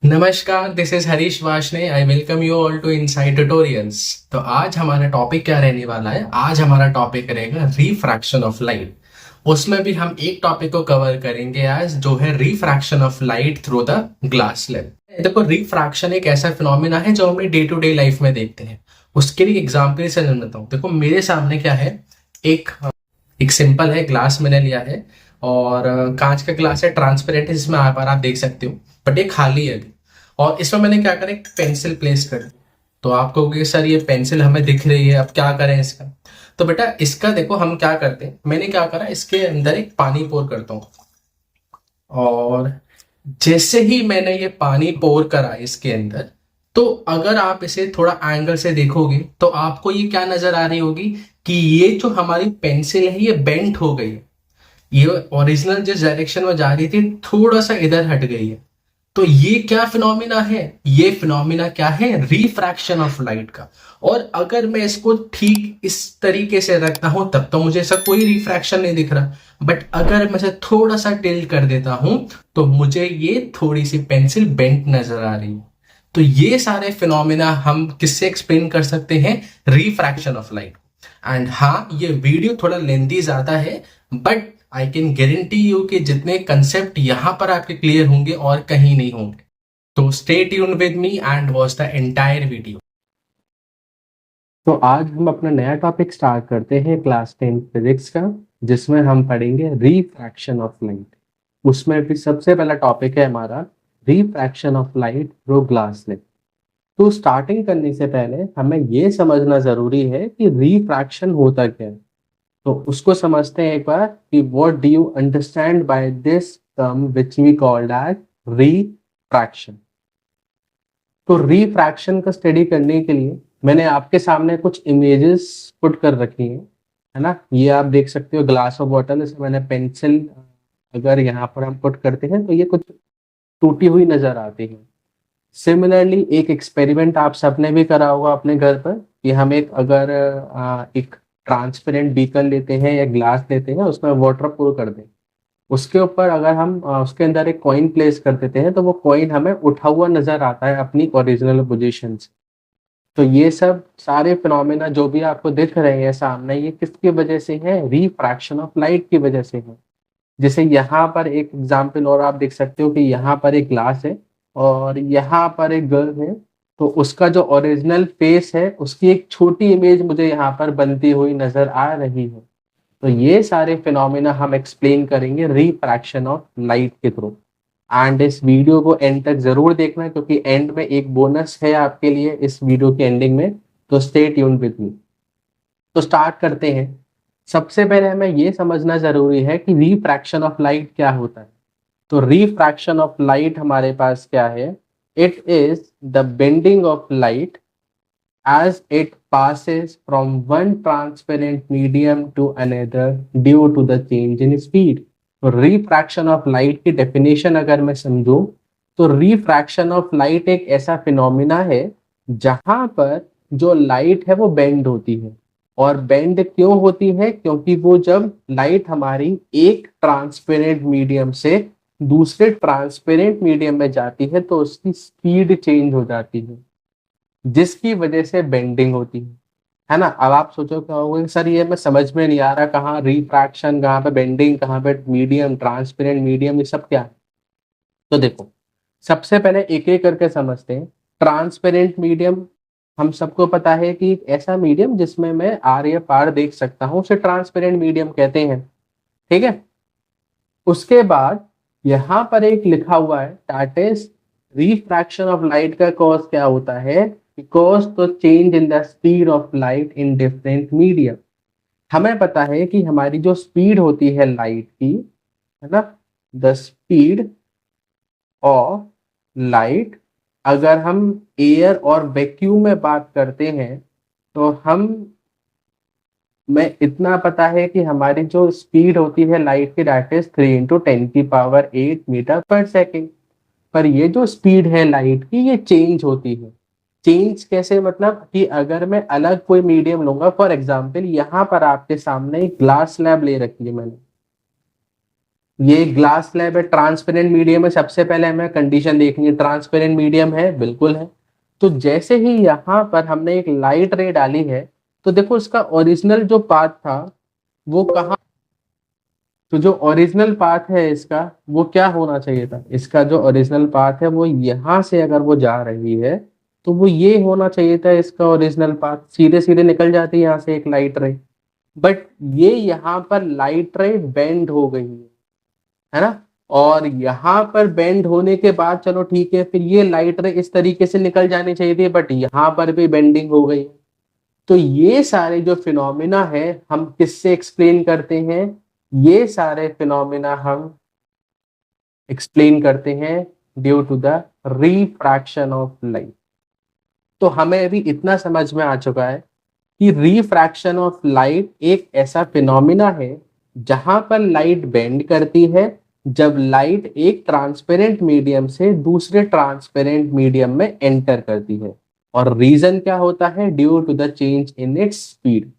नमस्कार, this is Harish Washne. I welcome you all to inside tutorials. तो आज हमारा टॉपिक क्या रहने वाला है? आज हमारा टॉपिक रहेगा रिफ्रैक्शन ऑफ लाइट। उसमें भी हम एक टॉपिक को कवर करेंगे आज, जो है refraction of light through the glass slip. देखो, रिफ्रैक्शन एक ऐसा फिनोमिना है जो हम डे टू डे लाइफ में देखते हैं। उसके लिए एग्जाम्पल से समझता हूँ। देखो, मेरे सामने क्या है, एक एक सिंपल है, ग्लास मैंने लिया है और कांच का ग्लास है, ट्रांसपेरेंट है, जिसमें आप देख सकते हो, बट ये खाली है अभी। और इसमें मैंने क्या करा, एक पेंसिल प्लेस कर दी। तो आप कहोगे सर ये पेंसिल हमें दिख रही है, अब क्या करें इसका? तो बेटा इसका देखो हम क्या करते हैं, मैंने क्या करा, इसके अंदर एक पानी पोर करता हूँ। और जैसे ही मैंने ये पानी पोर करा इसके अंदर, तो अगर आप इसे थोड़ा एंगल से देखोगे तो आपको ये क्या नजर आ रही होगी कि ये जो हमारी पेंसिल है ये बेंट हो गई है। ये ओरिजिनल जिस डायरेक्शन में जा रही थी थोड़ा सा इधर हट गई है। तो ये क्या फिनोमिना है? ये फिनोमिना क्या है? रिफ्रैक्शन ऑफ लाइट का। और अगर मैं इसको ठीक इस तरीके से रखता हूं तब तो मुझे ऐसा कोई रिफ्रैक्शन नहीं दिख रहा। बट अगर मैं इसे थोड़ा सा टिल्ट कर देता हूं तो मुझे ये थोड़ी सी पेंसिल बेंट नजर आ रही है। तो ये सारे फिनोमिना हम किससे एक्सप्लेन कर सकते हैं? Refraction of light. एंड हाँ, ये वीडियो थोड़ा लेंथी ज्यादा है, but I can guarantee you कि जितने कंसेप्ट यहां पर आपके क्लियर होंगे और कहीं नहीं होंगे। तो stay tune with me and watch the entire video. तो आज हम अपना नया टॉपिक स्टार्ट करते हैं क्लास 10 फिजिक्स का, जिसमें हम पढ़ेंगे रिफ्रैक्शन ऑफ लाइट। उसमें भी सबसे पहला टॉपिक है हमारा refraction of light through glass slip. तो स्टार्टिंग करने से पहले हमें यह समझना जरूरी है कि रिफ्रैक्शन होता क्या है। तो उसको समझते हैं एक बार कि what do you understand by this term which we called as refraction. तो रिफ्रैक्शन का स्टडी करने के लिए मैंने आपके सामने कुछ इमेजेस पुट कर रखी हैं, है ना। ये आप देख सकते हो ग्लास ऑफ वाटर, इसमें मैंने पेंसिल अगर यहाँ पर हम पुट करते हैं तो ये कुछ टूटी हुई नजर आती है। सिमिलरली एक एक्सपेरिमेंट आप सबने भी करा होगा अपने घर पर कि हम एक अगर एक ट्रांसपेरेंट बीकर लेते हैं या ग्लास लेते हैं, उसमें वाटर पूर कर दें, उसके ऊपर अगर हम उसके अंदर एक कॉइन प्लेस कर देते हैं तो वो कॉइन हमें उठा हुआ नजर आता है अपनी ओरिजिनल पोजीशन से। तो ये सब सारे फिनोमेना जो भी आपको दिख रहे हैं सामने, ये किसकी वजह से है? रिफ्रैक्शन ऑफ लाइट की वजह से है। जैसे यहाँ पर एक एग्जाम्पल और आप देख सकते हो कि यहाँ पर एक ग्लास है और यहाँ पर एक गर्ल है। तो उसका जो ओरिजिनल फेस है उसकी एक छोटी इमेज मुझे यहाँ पर बनती हुई नजर आ रही है। तो ये सारे फिनोमेना हम एक्सप्लेन करेंगे रिफ्रैक्शन ऑफ लाइट के थ्रू। एंड इस वीडियो को एंड तक जरूर देखना, क्योंकि एंड में एक बोनस है आपके लिए इस वीडियो के एंडिंग में। तो स्टे ट्यून विद मी। तो स्टार्ट करते हैं। सबसे पहले हमें ये समझना जरूरी है कि रिफ्रैक्शन ऑफ लाइट क्या होता है। तो रिफ्रैक्शन ऑफ लाइट हमारे पास क्या है? It is the bending of light as it passes from one transparent medium to another due to the change in speed। तो रिफ्रैक्शन ऑफ लाइट की डेफिनेशन अगर मैं समझूं तो रिफ्रैक्शन ऑफ लाइट एक ऐसा फिनोमिना है जहां पर जो लाइट है वो बेंड होती है। और बेंड क्यों होती है? क्योंकि वो जब लाइट हमारी एक ट्रांसपेरेंट मीडियम से दूसरे ट्रांसपेरेंट मीडियम में जाती है तो उसकी स्पीड चेंज हो जाती है, जिसकी वजह से बेंडिंग होती है ना। अब आप सोचो क्या होगा, सर ये मैं समझ में नहीं आ रहा, कहाँ रिफ्रैक्शन, कहाँ पे बेंडिंग, कहाँ पे मीडियम, ट्रांसपेरेंट मीडियम, ये सब क्या है? तो देखो, सबसे पहले एक एक करके समझते हैं। ट्रांसपेरेंट मीडियम हम सबको पता है कि एक ऐसा मीडियम जिसमें मैं आर या पार देख सकता हूँ, उसे ट्रांसपेरेंट मीडियम कहते हैं। ठीक है। उसके बाद यहाँ पर एक लिखा हुआ है that is refraction of light का कॉज क्या होता है? बिकॉज तो change in the speed of light in different medium. हमें पता है कि हमारी जो स्पीड होती है लाइट की, है ना, द स्पीड ऑफ लाइट, अगर हम एयर और वैक्यूम में बात करते हैं तो हम मैं इतना पता है कि हमारी जो स्पीड होती है लाइट की दैट इज 3 × 10⁸ मीटर पर सेकेंड। पर ये जो स्पीड है लाइट की ये चेंज होती है। चेंज कैसे? मतलब कि अगर मैं अलग कोई मीडियम लूंगा, फॉर एग्जांपल यहाँ पर आपके सामने एक ग्लास स्लैब ले रखी है मैंने, ये ग्लास स्लैब है, ट्रांसपेरेंट मीडियम है। सबसे पहले हमें कंडीशन देखनी है, ट्रांसपेरेंट मीडियम है, बिल्कुल है। तो जैसे ही यहाँ पर हमने एक लाइट रे डाली है, तो देखो इसका ओरिजिनल जो पाथ था वो कहाँ, तो जो ओरिजिनल पाथ है इसका वो क्या होना चाहिए था, इसका जो ओरिजिनल पाथ है वो यहाँ से अगर वो जा रही है तो वो ये होना चाहिए था इसका ओरिजिनल पाथ, सीधे सीधे निकल जाती है यहाँ से एक लाइट रे। बट ये यहाँ पर लाइट रे बेंड हो गई है ना, और यहाँ पर बेंड होने के बाद चलो ठीक है, फिर ये लाइट रे इस तरीके से निकल जानी चाहिए थी, बट यहाँ पर भी बेंडिंग हो गई। तो ये सारे जो फिनोमिना है हम किससे एक्सप्लेन करते हैं, ये सारे फिनोमिना हम एक्सप्लेन करते हैं due to the refraction of light. तो हमें अभी इतना समझ में आ चुका है कि रिफ्रैक्शन ऑफ लाइट एक ऐसा फिनोमिना है जहां पर लाइट बेंड करती है जब लाइट एक ट्रांसपेरेंट मीडियम से दूसरे ट्रांसपेरेंट मीडियम में एंटर करती है, और रीजन क्या होता है, due to the change in its speed.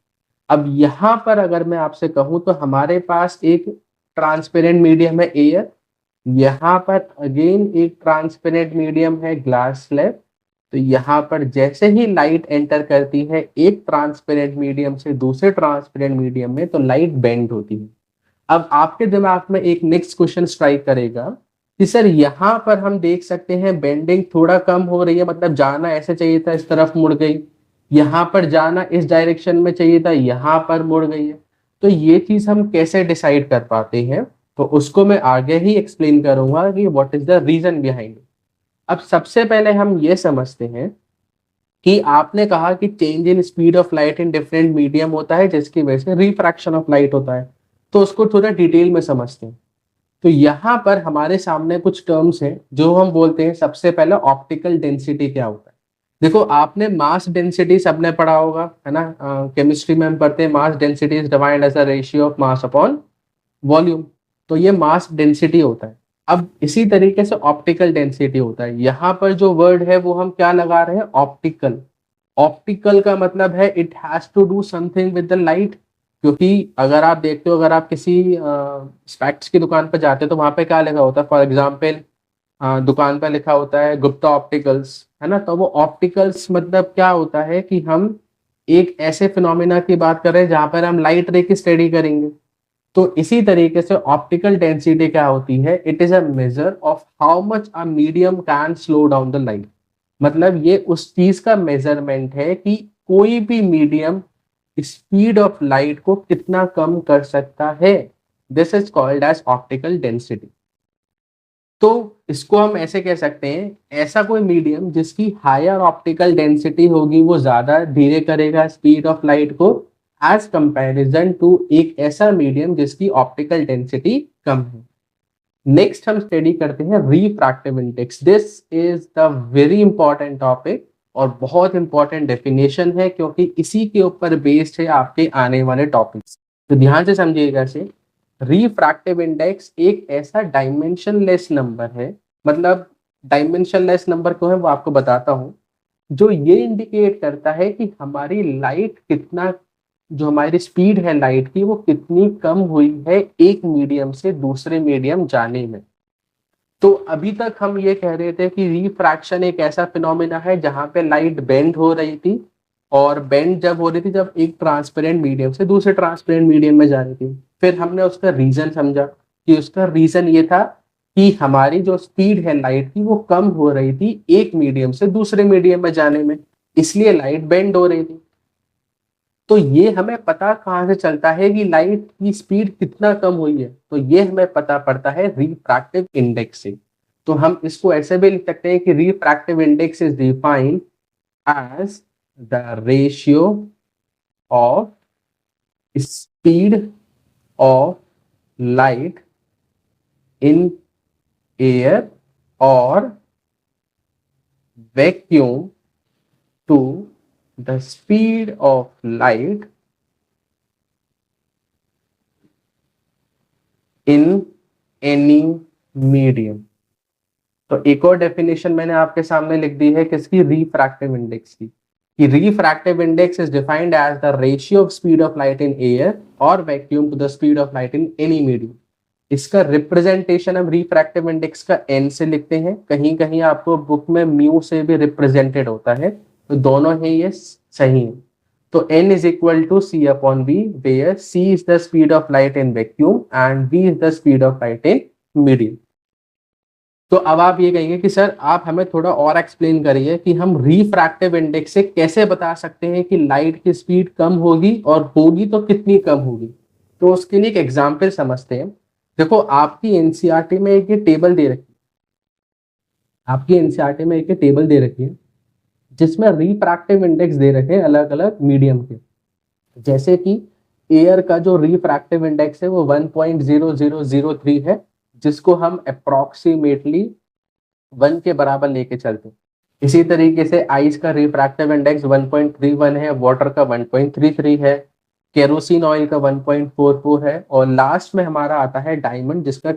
अब यहाँ पर अगर मैं आपसे कहूँ तो हमारे पास एक ट्रांसपेरेंट मीडियम है एयर, यहाँ पर अगेन एक ट्रांसपेरेंट मीडियम है ग्लास स्लैब। तो यहाँ पर जैसे ही लाइट एंटर करती है एक ट्रांसपेरेंट मीडियम से दूसरे ट्रांसपेरेंट मीडियम में, तो लाइट बेंड होती है। अब आपके दिमाग में एक नेक्स्ट क्वेश्चन स्ट्राइक करेगा कि सर यहाँ पर हम देख सकते हैं बेंडिंग थोड़ा कम हो रही है, मतलब जाना ऐसे चाहिए था इस तरफ मुड़ गई, यहाँ पर जाना इस डायरेक्शन में चाहिए था यहाँ पर मुड़ गई है। तो ये चीज हम कैसे डिसाइड कर पाते हैं, तो उसको मैं आगे ही एक्सप्लेन करूंगा कि what is the reason behind. अब सबसे पहले हम ये समझते हैं कि आपने कहा कि change in speed of light in different medium होता है जिसकी वजह से रिफ्रैक्शन ऑफ लाइट होता है। तो उसको थोड़ा डिटेल में समझते हैं। तो यहाँ पर हमारे सामने कुछ टर्म्स हैं जो हम बोलते हैं। सबसे पहले ऑप्टिकल डेंसिटी क्या होता है। देखो आपने मास डेंसिटी सबने पढ़ा होगा, है ना, केमिस्ट्री में हम पढ़ते हैं mass density is defined as a ratio of mass upon volume. तो ये मास डेंसिटी होता है। अब इसी तरीके से ऑप्टिकल डेंसिटी होता है। यहाँ पर जो वर्ड है वो हम क्या लगा रहे हैं, ऑप्टिकल। ऑप्टिकल का मतलब है it has to do something with the light. क्योंकि अगर आप देखते हो, अगर आप किसी स्पेक्ट्स की दुकान पर जाते हो तो वहां पे क्या लिखा होता है, फॉर एग्जाम्पल दुकान पर लिखा होता है गुप्ता ऑप्टिकल्स, है ना। तो वो ऑप्टिकल्स मतलब क्या होता है कि हम एक ऐसे फिनोमिना की बात कर रहे हैं जहां पर हम लाइट रे की स्टडी करेंगे। तो इसी तरीके से ऑप्टिकल डेंसिटी क्या होती है, it is a measure of how much a medium can slow down the light. मतलब ये उस चीज का मेजरमेंट है कि कोई भी मीडियम स्पीड ऑफ लाइट को कितना कम कर सकता है। This is called as optical density. तो इसको हम ऐसे कह सकते हैं, ऐसा कोई मीडियम जिसकी हायर ऑप्टिकल डेंसिटी होगी वो ज्यादा धीरे करेगा स्पीड ऑफ लाइट को, एज कंपैरिजन टू एक ऐसा मीडियम जिसकी ऑप्टिकल डेंसिटी कम है। नेक्स्ट हम स्टडी करते हैं refractive index. This is the very important topic और बहुत इंपॉर्टेंट डेफिनेशन है, क्योंकि इसी के ऊपर बेस्ड है आपके आने वाले टॉपिक्स। तो ध्यान से समझिएगा इसे। रिफ्रैक्टिव इंडेक्स एक ऐसा डायमेंशनलेस नंबर है, मतलब डायमेंशनलेस नंबर क्यों है वो आपको बताता हूं, जो ये इंडिकेट करता है कि हमारी लाइट कितना, जो हमारी स्पीड है लाइट की वो कितनी कम हुई है एक मीडियम से दूसरे मीडियम जाने में। तो अभी तक हम ये कह रहे थे कि रिफ्रैक्शन एक ऐसा फिनोमिना है जहां पे लाइट बेंड हो रही थी, और बेंड जब हो रही थी जब एक ट्रांसपेरेंट मीडियम से दूसरे ट्रांसपेरेंट मीडियम में जा रही थी। फिर हमने उसका रीजन समझा कि उसका रीजन ये था कि हमारी जो स्पीड है लाइट की वो कम हो रही थी एक मीडियम से दूसरे मीडियम में जाने में, इसलिए लाइट बेंड हो रही थी। तो ये हमें पता कहाँ से चलता है कि लाइट की स्पीड कितना कम हुई है, तो ये हमें पता पड़ता है रिफ्रैक्टिव इंडेक्स से। तो हम इसको ऐसे भी लिख सकते हैं कि refractive index is defined as the ratio of speed of light in air और vacuum to the speed of light in any medium। तो एक और डेफिनेशन मैंने आपके सामने लिख दी है किसकी, रिफ्रैक्टिव इंडेक्स की, कि refractive index is defined as the ratio of speed of light in air और vacuum to the speed of light in any medium. इसका रिप्रेजेंटेशन हम रिफ्रैक्टिव इंडेक्स का एन से लिखते हैं, कहीं कहीं आपको बुक में म्यू से भी रिप्रेजेंटेड होता है, तो दोनों है ये सही है। तो n is equal to c upon v, where c is the speed of light in vacuum and v is the speed of light in medium। तो अब आप ये कहेंगे कि सर आप हमें थोड़ा और एक्सप्लेन करिए कि हम रिफ्रैक्टिव इंडेक्स से कैसे बता सकते हैं कि लाइट की स्पीड कम होगी, और होगी तो कितनी कम होगी। तो उसके लिए एक एग्जाम्पल समझते हैं। देखो आपकी एनसीईआरटी में एक ये टेबल दे रखी है, आपकी एनसीईआरटी में एक ये टेबल दे रखी है जिसमें रिफ्रैक्टिव इंडेक्स दे रखे हैं अलग अलग मीडियम के। जैसे कि एयर का जो रिफ्रैक्टिव इंडेक्स है वो 1.0003 है, जिसको हम अप्रोक्सीमेटली 1 के बराबर लेके चलते हैं। इसी तरीके से आइस का रिफ्रैक्टिव इंडेक्स 1.31 है, वाटर का 1.33 है, केरोसिन ऑयल का 1.44 है, और लास्ट में हमारा आता है डायमंड जिसका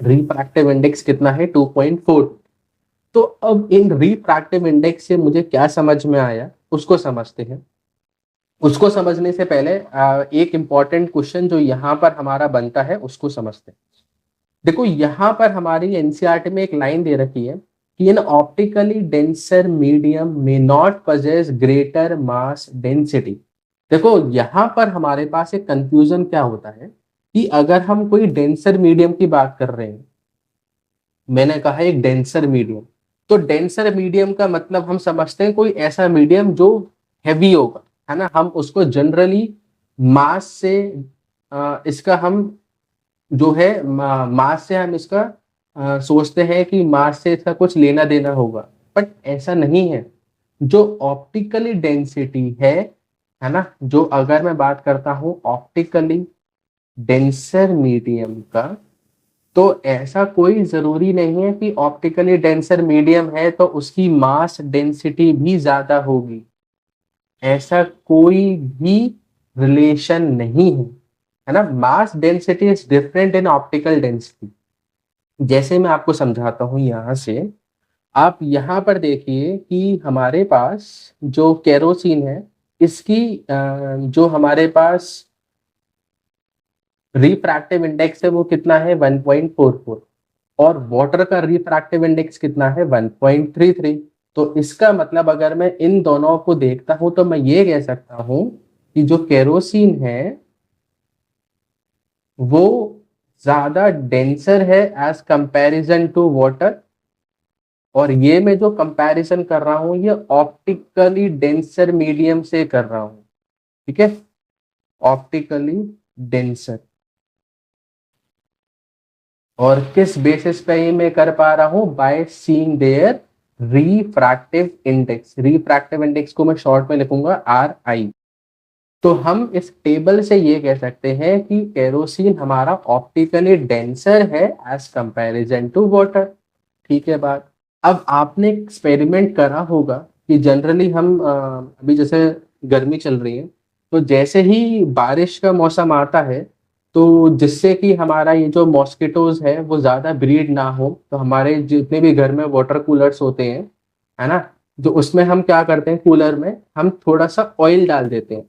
रिफ्रैक्टिव इंडेक्स कितना है 2.4। तो अब इन रिफ्रैक्टिव इंडेक्स से मुझे क्या समझ में आया उसको समझते हैं। उसको समझने से पहले एक इंपॉर्टेंट क्वेश्चन जो यहाँ पर हमारा बनता है उसको समझते हैं। देखो यहाँ पर हमारी एनसीईआरटी में एक लाइन दे रखी है कि N optically denser medium may not possess greater mass density. देखो यहाँ पर हमारे पास एक कंफ्यूजन क्या होता है कि अगर हम कोई डेंसर मीडियम की बात कर रहे हैं, मैंने कहा एक डेंसर मीडियम, तो डेंसर मीडियम का मतलब हम समझते हैं कोई ऐसा मीडियम जो हैवी होगा, है ना। हम उसको जनरली मास से इसका हम जो है मास से हम इसका सोचते हैं कि मास से इसका कुछ लेना देना होगा, बट ऐसा नहीं है। जो ऑप्टिकली डेंसिटी है ना, जो अगर मैं बात करता हूँ ऑप्टिकली डेंसर मीडियम का, तो ऐसा कोई जरूरी नहीं है कि ऑप्टिकली डेंसर मीडियम है तो उसकी मास डेंसिटी भी ज्यादा होगी। ऐसा कोई भी रिलेशन नहीं है ना। मास density is different in optical density. जैसे मैं आपको समझाता हूं यहां से, आप यहां पर देखिए कि हमारे पास जो केरोसिन है इसकी जो हमारे पास रिफ्रैक्टिव इंडेक्स है वो कितना है 1.44, और वाटर का रिफ्रैक्टिव इंडेक्स कितना है 1.33। तो इसका मतलब अगर मैं इन दोनों को देखता हूं तो मैं ये कह सकता हूं कि जो केरोसिन है वो ज्यादा डेंसर है एज कंपैरिजन टू वाटर, और ये मैं जो कंपैरिजन कर रहा हूं ये ऑप्टिकली डेंसर मीडियम से कर रहा हूं। ठीक है, ऑप्टिकली डेंसर। और किस बेसिस पे ये मैं कर पा रहा हूं, by seeing their refractive index. Refractive index को मैं शॉर्ट में लिखूंगा RI। तो हम इस टेबल से ये कह सकते हैं कि केरोसिन हमारा ऑप्टिकली डेंसर है एज कंपैरिजन टू वाटर। ठीक है बात। अब आपने एक्सपेरिमेंट करा होगा कि जनरली हम अभी जैसे गर्मी चल रही है, तो जैसे ही बारिश का मौसम आता है तो जिससे कि हमारा ये जो मॉस्किटोज है वो ज्यादा ब्रीड ना हो, तो हमारे जितने भी घर में वाटर कूलर्स होते हैं, है ना, जो उसमें हम क्या करते हैं, कूलर में हम थोड़ा सा ऑयल डाल देते हैं,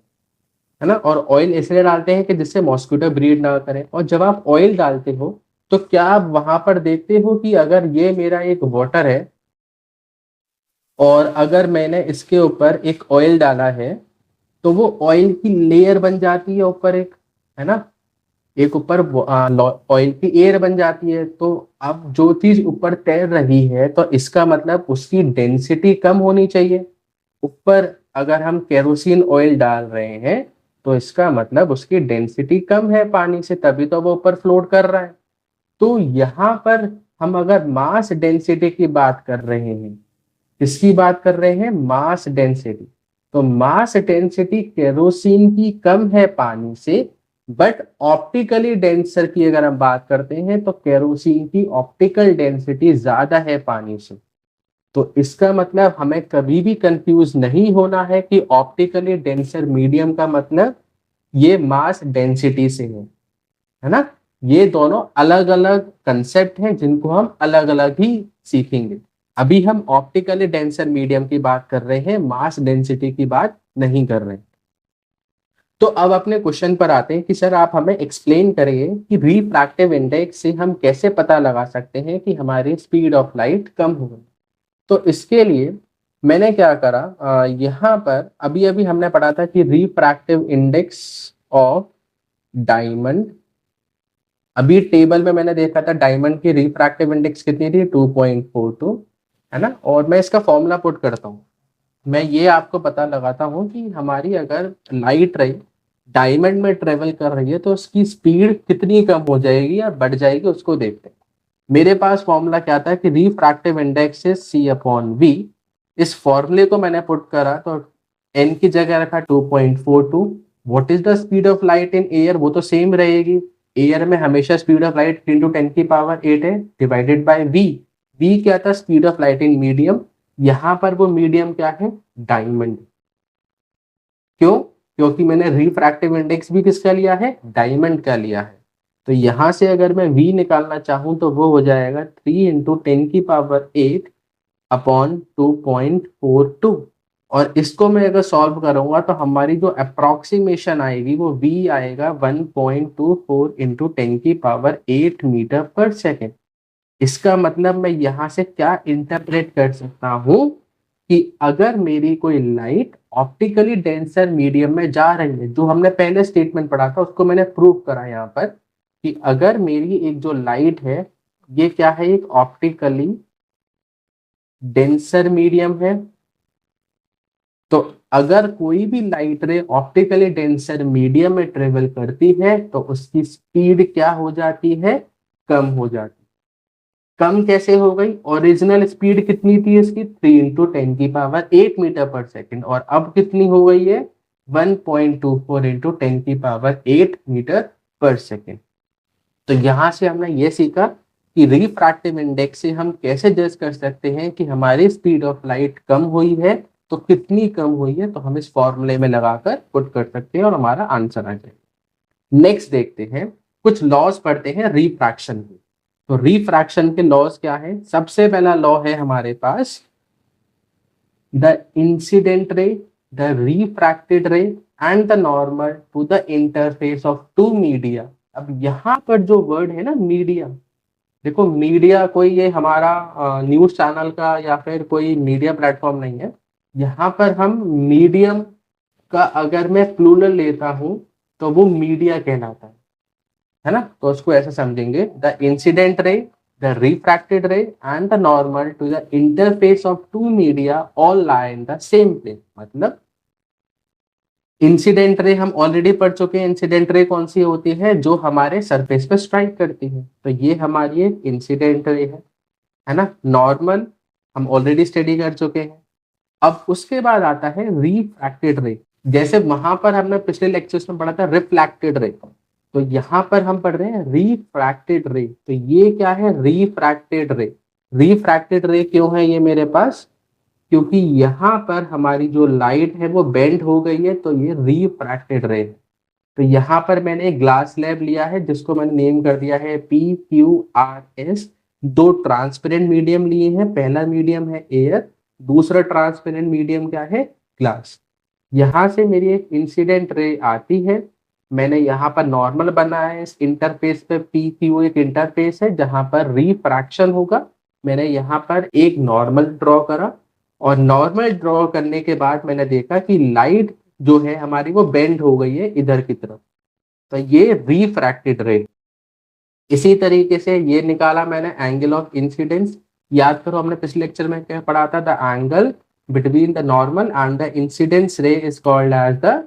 है ना। और ऑयल इसलिए डालते हैं कि जिससे मॉस्किटो ब्रीड ना करें। और जब आप ऑयल डालते हो तो क्या आप वहां पर देखते हो कि अगर ये मेरा एक वाटर है और अगर मैंने इसके ऊपर एक ऑयल डाला है तो वो ऑयल की लेयर बन जाती है ऊपर एक, है ना, एक ऊपर ऑयल की एयर बन जाती है। तो अब जो चीज ऊपर तैर रही है तो इसका मतलब उसकी डेंसिटी कम होनी चाहिए। ऊपर अगर हम केरोसिन ऑयल डाल रहे हैं तो इसका मतलब उसकी डेंसिटी कम है पानी से, तभी तो वो ऊपर फ्लोट कर रहा है। तो यहाँ पर हम अगर मास डेंसिटी की बात कर रहे हैं, किसकी बात कर रहे हैं, मास डेंसिटी, तो मास डेंसिटी केरोसिन की कम है पानी से, बट ऑप्टिकली डेंसर की अगर हम बात करते हैं तो केरोसिन की ऑप्टिकल डेंसिटी ज्यादा है पानी से। तो इसका मतलब हमें कभी भी कंफ्यूज नहीं होना है कि ऑप्टिकली डेंसर मीडियम का मतलब ये मास डेंसिटी से है ना। ये दोनों अलग अलग कंसेप्ट हैं जिनको हम अलग अलग ही सीखेंगे। अभी हम ऑप्टिकली डेंसर मीडियम की बात कर रहे हैं, मास डेंसिटी की बात नहीं कर रहे हैं। तो अब अपने क्वेश्चन पर आते हैं कि सर आप हमें एक्सप्लेन करिए कि रिफ्रैक्टिव इंडेक्स से हम कैसे पता लगा सकते हैं कि हमारी स्पीड ऑफ लाइट कम हो गई। तो इसके लिए मैंने क्या करा, यहाँ पर अभी अभी हमने पढ़ा था कि रिफ्रैक्टिव इंडेक्स ऑफ डायमंड, अभी टेबल में मैंने देखा था डायमंड की रिफ्रैक्टिव इंडेक्स कितनी थी, 2.42, है ना। और मैं इसका फॉर्मूला पुट करता हूँ, मैं ये आपको पता लगाता हूँ कि हमारी अगर लाइट रे डायमंड में ट्रेवल कर रही है तो उसकी स्पीड कितनी कम हो जाएगी या बढ़ जाएगी, उसको देखते हैं। मेरे पास फॉर्मूला क्या था कि रिफ्रैक्टिव इंडेक्स इज C/V। इस फॉर्मूले को मैंने पुट करा तो n की जगह रखा 2.42। What is the speed of light in air, वो तो सेम रहेगी, एयर में हमेशा स्पीड ऑफ लाइट 10⁸ है, डिवाइडेड बाय v। v क्या था, speed of light in medium, यहां पर वो मीडियम क्या है, डायमंड। क्यों, क्योंकि मैंने रिफ्रैक्टिव इंडेक्स भी किसका लिया है, डायमंड का लिया है। तो यहां से अगर मैं v निकालना चाहूं तो वो हो जाएगा 3 × 10⁸ अपॉन 2.42। और इसको मैं अगर सॉल्व करूंगा तो हमारी जो अप्रोक्सीमेशन आएगी वो v आएगा 1.24 × 10⁸ मीटर पर सेकेंड। इसका मतलब मैं यहाँ से क्या इंटरप्रेट कर सकता हूँ कि अगर मेरी कोई लाइट ऑप्टिकली डेंसर मीडियम में जा रही है, जो हमने पहले स्टेटमेंट पढ़ा था उसको मैंने प्रूव करा यहाँ पर, कि अगर मेरी एक जो लाइट है ये क्या है, एक ऑप्टिकली डेंसर मीडियम है, तो अगर कोई भी लाइट रे ऑप्टिकली डेंसर मीडियम में ट्रेवल करती है तो उसकी स्पीड क्या हो जाती है, कम हो जाती है। कम कैसे हो गई, ओरिजिनल स्पीड कितनी थी इसकी, 3 × 10⁸ मीटर पर सेकेंड, और अब कितनी हो गई है, 1.24 × 10⁸ मीटर पर सेकेंड। तो यहां से हमने ये सीखा कि रिफ्रैक्टिव इंडेक्स से हम कैसे जज कर सकते हैं कि हमारी स्पीड ऑफ लाइट कम हुई है, तो कितनी कम हुई है, तो हम इस फॉर्मूले में लगाकर पुट कर सकते हैं और हमारा आंसर आ जाएगा। नेक्स्ट देखते हैं, कुछ लॉज पढ़ते हैं रिफ्रैक्शन के। तो रिफ्रैक्शन के लॉज क्या है, सबसे पहला लॉ है हमारे पास the incident ray, the refracted ray and the normal to the interface of two media. अब यहाँ पर जो वर्ड है ना मीडिया, देखो मीडिया कोई ये हमारा न्यूज चैनल का या फिर कोई मीडिया प्लेटफॉर्म नहीं है। यहाँ पर हम मीडियम का अगर मैं प्लूरल लेता हूं तो वो मीडिया कहलाता है ना। तो उसको ऐसे समझेंगे, the incident ray, the refracted ray and the normal to the interface of two media all lie in the same plane. मतलब इंसिडेंट रे हम ऑलरेडी पढ़ चुके हैं, इंसिडेंट रे कौन सी होती है, जो हमारे सरफेस पे स्ट्राइक करती है, तो ये हमारी एक इंसिडेंट रे है ना। नॉर्मल हम ऑलरेडी स्टडी कर चुके हैं। अब उसके बाद आता है रिफ्रैक्टेड रे, जैसे वहां पर हमने पिछले लेक्चर्स में पढ़ा था रिफ्लैक्टेड रे, तो यहाँ पर हम पढ़ रहे हैं रिफ्रैक्टेड रे। तो ये क्या है, रिफ्रैक्टेड रे। रिफ्रैक्टेड रे क्यों है ये मेरे पास, क्योंकि यहाँ पर हमारी जो लाइट है वो बेंड हो गई है, तो ये रिफ्रैक्टेड रे है। तो यहाँ पर मैंने एक ग्लास स्लैब लिया है जिसको मैंने नेम कर दिया है PQRS। दो ट्रांसपेरेंट मीडियम लिए हैं, पहला मीडियम है एयर, दूसरा ट्रांसपेरेंट मीडियम क्या है, ग्लास। यहाँ से मेरी एक इंसिडेंट रे आती है, मैंने यहाँ पर नॉर्मल बनाया है, इस इंटरफेस पे PQ एक इंटरफेस है जहाँ पर रिफ्रैक्शन होगा। मैंने यहाँ पर एक नॉर्मल ड्रॉ करा, और नॉर्मल ड्रॉ करने के बाद मैंने देखा कि लाइट जो है हमारी वो बेंड हो गई है इधर की तरफ, तो ये रिफ्रैक्टेड रे। इसी तरीके से ये निकाला मैंने एंगल ऑफ इंसिडेंस। याद करो हमने पिछले लेक्चर में क्या पढ़ा था, the angle between the normal and the incidence ray is called as the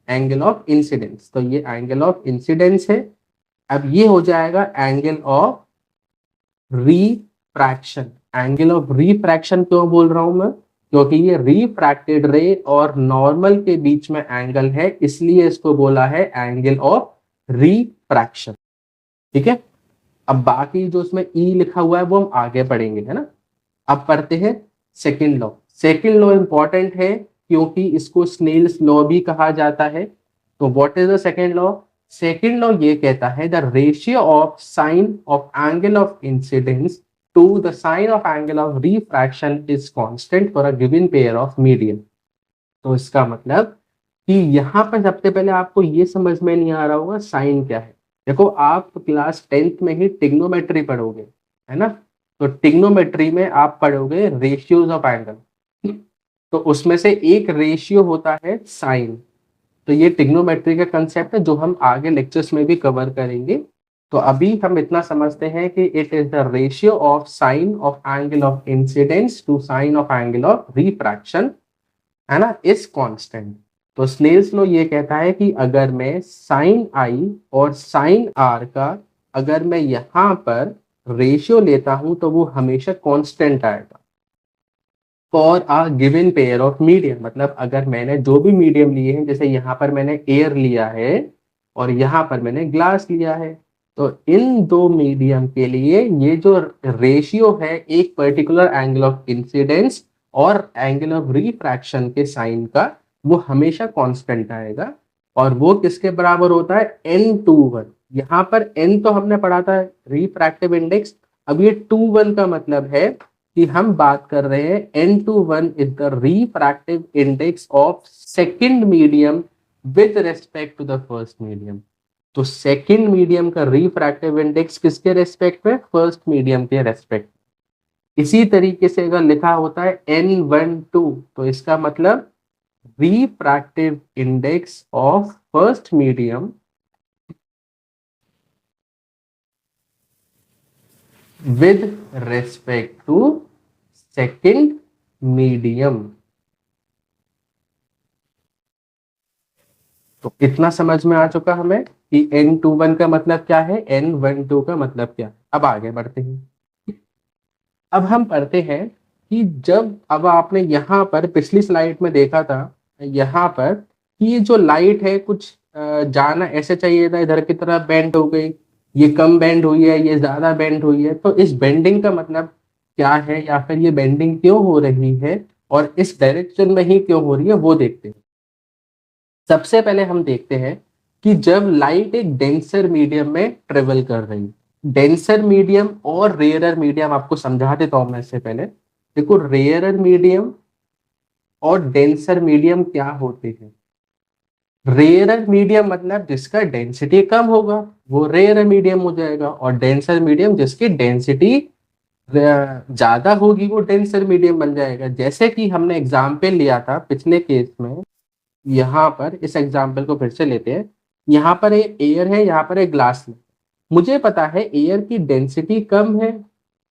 angle of incidence. तो ये एंगल ऑफ इंसिडेंस है। अब ये हो जाएगा angle of refraction. Angle of refraction क्यों बोल रहा हूं मैं, क्योंकि ये रिफ्रैक्टेड रे और नॉर्मल के बीच में एंगल है, इसलिए इसको बोला है एंगल ऑफ रिफ्रैक्शन। ठीक है, अब बाकी जो इसमें ई लिखा हुआ है वो हम आगे पढ़ेंगे, है ना। अब पढ़ते हैं second law. Second law important है क्योंकि इसको स्नेल्स लॉ भी कहा जाता है। तो what is the second law, second law ये कहता है the ratio of sine of angle of incidence to the sine of angle of refraction is constant for a given pair of medium. तो इसका मतलब कि यहाँ पर सबसे पहले आपको ये समझ में नहीं आ रहा होगा साइन क्या है। देखो आप क्लास 10th में ही टिग्नोमेट्री पढ़ोगे, है ना। तो टिग्नोमेट्री में आप पढ़ोगे रेशियोज ऑफ एंगल, तो उसमें से एक रेशियो होता है साइन। तो ये टिग्नोमेट्री का कंसेप्ट है जो हम आगे लेक्चर्स में भी कवर करेंगे। तो अभी हम इतना समझते हैं कि it is the ratio of sine of angle of incidence to sine of angle of refraction, है ना, इज कांस्टेंट। तो स्नेल्स लॉ ये कहता है कि अगर मैं साइन आई और साइन आर का अगर मैं यहाँ पर रेशियो लेता हूं तो वो हमेशा कांस्टेंट आएगा for a given pair of medium. मतलब अगर मैंने जो भी मीडियम लिए हैं, जैसे यहाँ पर मैंने एयर लिया है और यहाँ पर मैंने ग्लास लिया है, तो इन दो मीडियम के लिए ये जो रेशियो है एक पर्टिकुलर एंगल ऑफ इंसिडेंस और एंगल ऑफ रिफ्रैक्शन के साइन का, वो हमेशा कांस्टेंट आएगा। और वो किसके बराबर होता है, n/2 यहाँ पर n तो हमने पढ़ा था रिफ्रैक्टिव इंडेक्स। अब ये 2/1 का मतलब है कि हम बात कर रहे हैं n/2 is the refractive index of second medium with respect to the first medium. तो सेकंड मीडियम का रिफ्रैक्टिव इंडेक्स किसके रेस्पेक्ट में, फर्स्ट मीडियम के रेस्पेक्ट। इसी तरीके से अगर लिखा होता है n/2 तो इसका मतलब refractive index of first medium with respect to second medium। तो इतना समझ में आ चुका हमें कि n/2 का मतलब क्या है, n/2 का मतलब क्या है। अब आगे बढ़ते हैं। अब हम पढ़ते हैं कि जब अब आपने यहाँ पर पिछली स्लाइड में देखा था यहाँ पर कि ये जो लाइट है कुछ जाना ऐसे चाहिए था, इधर की तरफ बेंड हो गई, ये कम बेंड हुई है, ये ज्यादा बेंड हुई है। तो इस बेंडिंग का मतलब क्या है या फिर ये बेंडिंग क्यों हो रही है और इस डायरेक्शन में ही क्यों हो रही है वो देखते हैं। सबसे पहले हम देखते हैं कि जब लाइट एक डेंसर मीडियम में ट्रेवल कर रही है, डेंसर मीडियम और रेयरर मीडियम आपको समझा देता हूं मैं इससे पहले। देखो रेयरर मीडियम और डेंसर मीडियम क्या होते हैं। रेयरर मीडियम मतलब जिसका डेंसिटी कम होगा वो रेयरर मीडियम हो जाएगा, और डेंसर मीडियम जिसकी डेंसिटी ज्यादा होगी वो डेंसर मीडियम बन जाएगा। जैसे कि हमने एग्जाम्पल लिया था पिछले केस में, यहाँ पर इस एग्जाम्पल को फिर से लेते हैं। यहाँ पर एक एयर है, यहाँ पर एक ग्लास है। मुझे पता है एयर की डेंसिटी कम है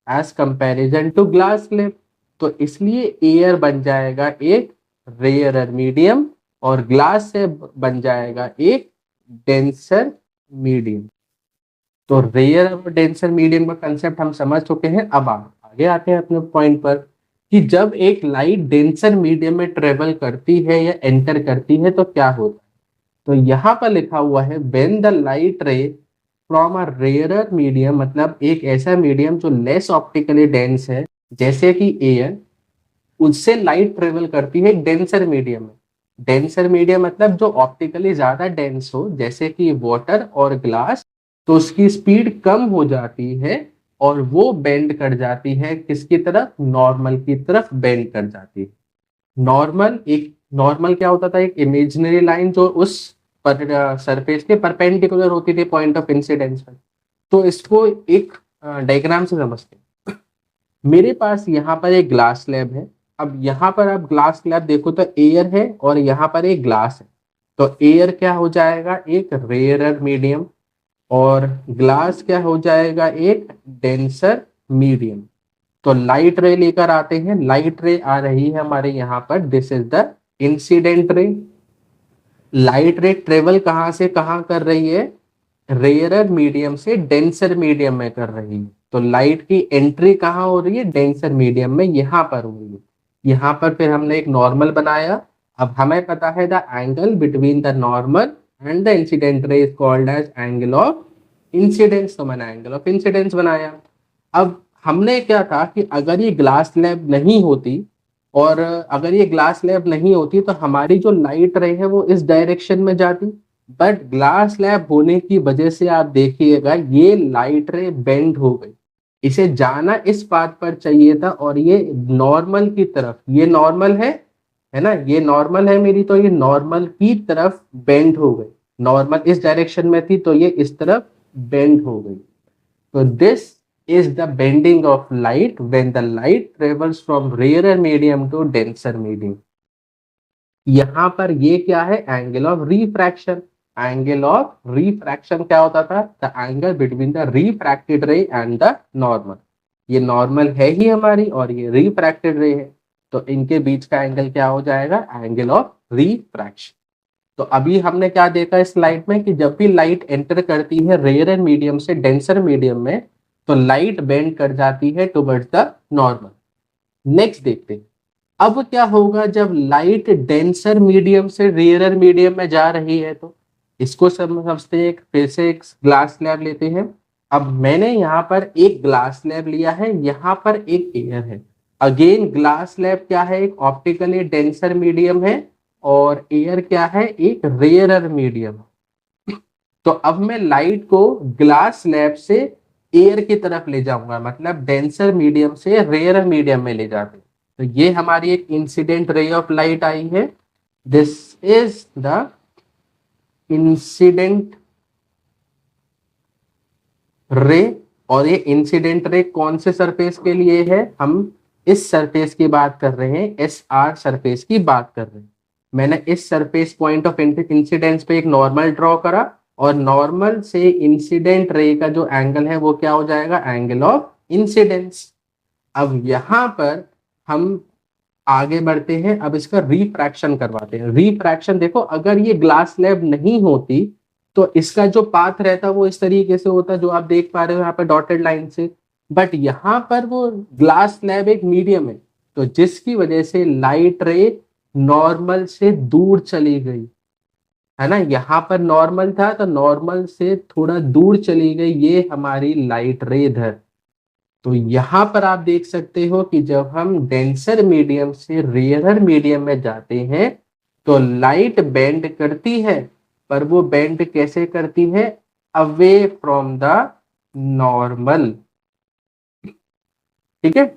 as comparison to glass slab, तो इसलिए एयर बन जाएगा एक रेयरर मीडियम और ग्लास से बन जाएगा एक डेंसर मीडियम। तो रेयर और डेंसर मीडियम का कंसेप्ट हम समझ चुके हैं। अब आगे आते हैं अपने पॉइंट पर कि जब एक लाइट डेंसर मीडियम में ट्रेवल करती है या एंटर करती है तो क्या होता है। तो यहाँ पर लिखा हुआ है व्हेन द लाइट रे फ्रॉम अ रेयरर मीडियम, मतलब एक ऐसा मीडियम जो लेस ऑप्टिकली डेंस है जैसे कि एयर, उससे लाइट ट्रेवल करती है डेंसर मीडियम में। डेंसर मीडियम मतलब जो ऑप्टिकली ज्यादा डेंस हो जैसे कि वाटर और ग्लास, तो उसकी स्पीड कम हो जाती है और वो बेंड कर जाती है किसकी तरफ, नॉर्मल की तरफ बेंड कर जाती है। नॉर्मल क्या होता था, एक इमेजिनरी लाइन जो उस पर सरफेस के परपेंडिकुलर होती थी पॉइंट ऑफ इंसिडेंस पर। तो इसको एक डायग्राम से समझते हैं। मेरे पास यहाँ पर एक ग्लास स्लैब है। अब यहाँ पर आप ग्लास स्लैब देखो तो एयर है और यहाँ पर एक ग्लास है। तो एयर क्या हो जाएगा, एक रेयरर मीडियम, और ग्लास क्या हो जाएगा, एक डेंसर मीडियम। तो लाइट रे लेकर आते हैं। लाइट रे आ रही है हमारे यहाँ पर, दिस इज द इंसिडेंट रे। लाइट रे ट्रेवल कहाँ से कहाँ कर रही है, रेयरर मीडियम से डेंसर मीडियम में कर रही है। तो लाइट की एंट्री कहाँ हो रही है, डेंसर मीडियम में, यहाँ पर हो रही है। यहाँ पर फिर हमने एक नॉर्मल बनाया। अब हमें पता है the angle between the normal and the incident ray is called as angle of incidence, तो मैंने एंगल ऑफ इंसिडेंस बनाया। अब हमने क्या था कि अगर ये ग्लास स्लैब नहीं होती, और अगर ये ग्लास स्लैब नहीं होती तो हमारी जो लाइट रे है वो इस डायरेक्शन में जाती। बट ग्लास स्लैब होने की वजह से आप देखिएगा ये लाइट रे बेंड हो गई, इसे जाना इस पाथ पर चाहिए था और ये नॉर्मल की तरफ, ये नॉर्मल है है ना, ये नॉर्मल है मेरी, तो ये नॉर्मल की तरफ बेंड हो गई, नॉर्मल इस डायरेक्शन में थी तो ये इस तरफ बेंड हो गई। तो this is the bending of light when the light travels from rarer medium to denser medium. यहां पर ये क्या है, angle of refraction. Angle of refraction क्या होता था, the angle between the refracted ray and the normal. ये normal है ही हमारी और ये रिफ्रैक्टेड रे है, तो इनके बीच का एंगल क्या हो जाएगा, एंगल ऑफ रिफ्रैक्शन। तो अभी हमने क्या देखा इस स्लाइड में कि जब भी लाइट एंटर करती है रेयर मीडियम से डेंसर मीडियम में, तो लाइट बेंड कर जाती है टुवर्ड्स द नॉर्मल। नेक्स्ट देखते हैं, अब क्या होगा जब लाइट डेंसर मीडियम से रेयरर मीडियम में जा रही है। तो इसको समझते हैं, फिर से एक ग्लास स्लैब लेते हैं। अब मैंने यहाँ पर एक ग्लास स्लैब लिया है, यहाँ पर एक एयर है। अगेन ग्लास स्लैब क्या है, एक ऑप्टिकली डेंसर मीडियम है और एयर क्या है, एक रेयरर मीडियम। तो अब मैं लाइट को ग्लास स्लैब से एयर की तरफ ले जाऊंगा, मतलब डेंसर मीडियम से रेयरर मीडियम में ले जाते हैं। तो ये हमारी एक इंसिडेंट रे ऑफ लाइट आई है, दिस इज द इंसिडेंट रे। और ये इंसिडेंट रे कौन से सरफेस के लिए है, हम इस सरफेस की बात कर रहे हैं, एस आर सरफेस की बात कर रहे हैं। मैंने इस सरफेस पॉइंट ऑफ इंसिडेंस पे एक नॉर्मल ड्रॉ करा और नॉर्मल से इंसिडेंट रे का जो एंगल है वो क्या हो जाएगा, एंगल ऑफ इंसिडेंस। अब यहां पर हम आगे बढ़ते हैं, अब इसका रिफ्रैक्शन करवाते हैं। रिफ्रैक्शन देखो, अगर ये ग्लास स्लैब नहीं होती तो इसका जो पाथ रहता वो इस तरीके से होता जो आप देख पा रहे हो यहाँ पर डॉटेड लाइन से, बट यहाँ पर वो ग्लास स्लैब एक मीडियम है, तो जिसकी वजह से लाइट रे नॉर्मल से दूर चली गई, है ना। यहाँ पर नॉर्मल था तो नॉर्मल से थोड़ा दूर चली गई ये हमारी लाइट रे इधर। तो यहां पर आप देख सकते हो कि जब हम डेंसर मीडियम से रेयरर मीडियम में जाते हैं तो लाइट बेंड करती है, पर वो बेंड कैसे करती है, अवे फ्रॉम द नॉर्मल। ठीक है,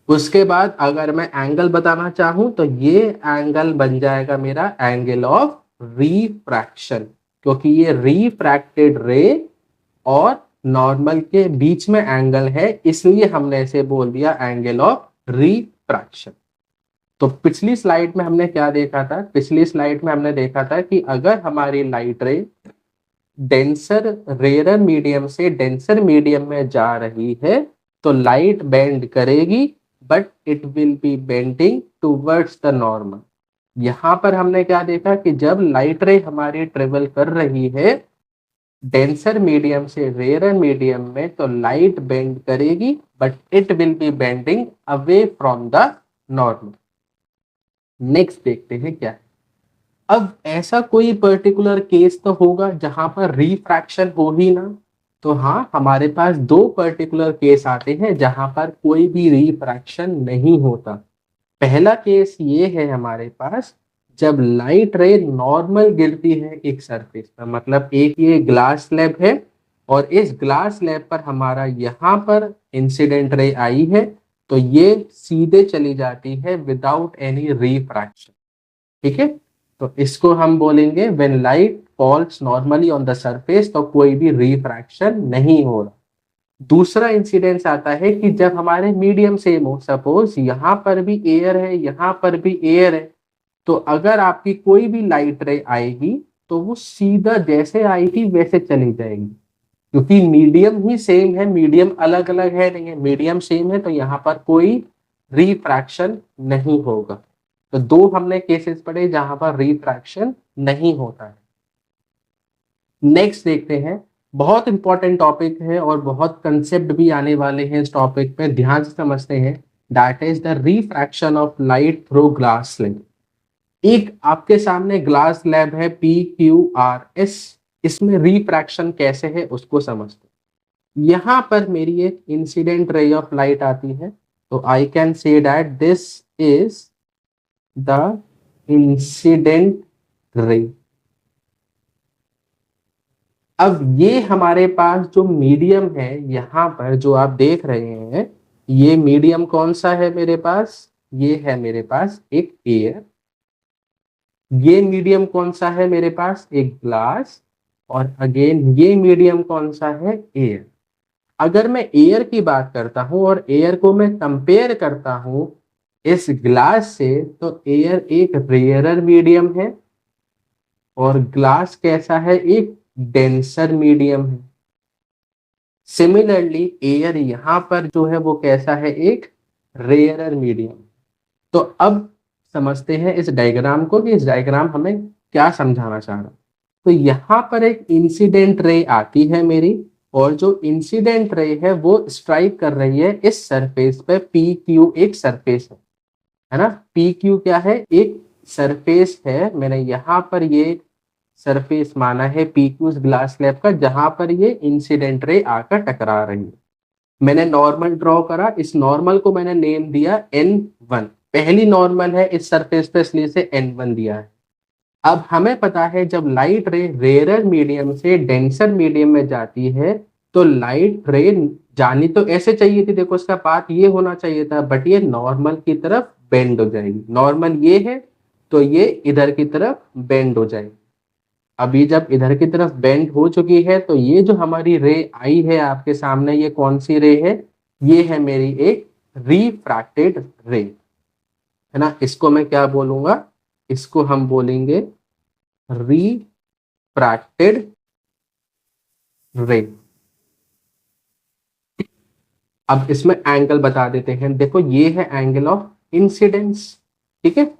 उसके बाद अगर मैं एंगल बताना चाहूं तो ये एंगल बन जाएगा मेरा एंगल ऑफ रिफ्रैक्शन, क्योंकि ये रिफ्रैक्टेड रे और नॉर्मल के बीच में एंगल है, इसलिए हमने इसे बोल दिया एंगल ऑफ रिफ्रैक्शन। तो पिछली स्लाइड में हमने क्या देखा था, पिछली स्लाइड में हमने देखा था कि अगर हमारी लाइट रे डेंसर रेयरर मीडियम से डेंसर मीडियम में जा रही है तो लाइट बेंड करेगी, but it will be bending towards the normal. यहां पर हमने क्या देखा कि जब लाइट रे हमारी ट्रेवल कर रही है डेंसर मीडियम से रेयरर मीडियम में, तो लाइट बेंड करेगी but it will be bending away from the normal. Next देखते हैं क्या है। अब ऐसा कोई पर्टिकुलर केस तो होगा जहां पर रिफ्रैक्शन हो ही ना, तो हाँ हमारे पास दो पर्टिकुलर केस आते हैं जहां पर कोई भी रिफ्रैक्शन नहीं होता। पहला केस ये है हमारे पास, जब लाइट रे नॉर्मल गिरती है एक सरफेस पर, मतलब एक ये ग्लास स्लैब है और इस ग्लास स्लैब पर हमारा यहाँ पर इंसिडेंट रे आई है, तो ये सीधे चली जाती है विदाउट एनी रिफ्रैक्शन। ठीक है, तो इसको हम बोलेंगे when light falls normally on the surface, तो कोई भी रिफ्रैक्शन नहीं हो रहा। दूसरा इंसिडेंस आता है कि जब हमारे मीडियम सेम हो, सपोज यहाँ पर भी एयर है यहाँ पर भी एयर है, तो अगर आपकी कोई भी लाइट रे आएगी तो वो सीधा जैसे आई थी वैसे चली जाएगी, क्योंकि मीडियम ही सेम है, मीडियम अलग अलग है नहीं है, मीडियम सेम है, तो यहाँ पर कोई रिफ्रैक्शन नहीं होगा। तो दो हमने केसेस पढ़े जहां पर रिफ्रैक्शन नहीं होता है। नेक्स्ट देखते हैं, बहुत इंपॉर्टेंट टॉपिक है और बहुत कंसेप्ट भी आने वाले हैं इस टॉपिक पे, ध्यान से समझते हैं। That is the refraction of light through glass slab. एक आपके सामने ग्लास स्लैब है PQRS, इसमें रिफ्रैक्शन कैसे है उसको समझते हैं। यहां पर मेरी एक इंसिडेंट रे ऑफ लाइट आती है, तो I can say that this is the incident रे। अब ये हमारे पास जो मीडियम है यहाँ पर जो आप देख रहे हैं, ये मीडियम कौन सा है मेरे पास, ये है मेरे पास एक एयर, ये मीडियम कौन सा है मेरे पास, एक ग्लास, और अगेन ये मीडियम कौन सा है, एयर। अगर मैं एयर की बात करता हूं और एयर को मैं कंपेयर करता हूं इस ग्लास से, तो एयर एक रेयरर मीडियम है और ग्लास कैसा है, एक डेंसर मीडियम है। सिमिलरली एयर यहां पर जो है वो कैसा है, एक रेयरर मीडियम। तो अब समझते हैं इस डायग्राम को कि इस डायग्राम हमें क्या समझाना चाह रहा है। तो यहाँ पर एक इंसिडेंट रे आती है मेरी, और जो इंसिडेंट रे है वो स्ट्राइक कर रही है इस सरफेस पे, पी क्यू एक सरफेस है ना। पी क्यू क्या है, एक सरफेस है। मैंने यहाँ पर ये सरफेस माना है पी क्यू ग्लास स्लैब का, जहां पर ये इंसिडेंट रे आकर टकरा रही है। मैंने नॉर्मल ड्रॉ करा, इस नॉर्मल को मैंने नेम दिया N1, पहली नॉर्मल है इस सरफेस पे इसलिए से N1 दिया है। अब हमें पता है जब लाइट रे रेयरर मीडियम से डेंसर मीडियम में जाती है तो लाइट रे जानी तो ऐसे चाहिए थी, देखो इसका पाथ ये होना चाहिए था, बट ये नॉर्मल की तरफ बेंड हो जाएगी। नॉर्मल ये है तो ये इधर की तरफ बेंड हो जाएगी। अभी जब इधर की तरफ बेंड हो चुकी है तो ये जो हमारी रे आई है आपके सामने, ये कौन सी रे है, ये है मेरी एक रिफ्रैक्टेड रे, है ना। इसको मैं क्या बोलूंगा, इसको हम बोलेंगे रिफ्रैक्टेड रे। अब इसमें एंगल बता देते हैं, देखो ये है एंगल ऑफ इंसिडेंस, ठीक है।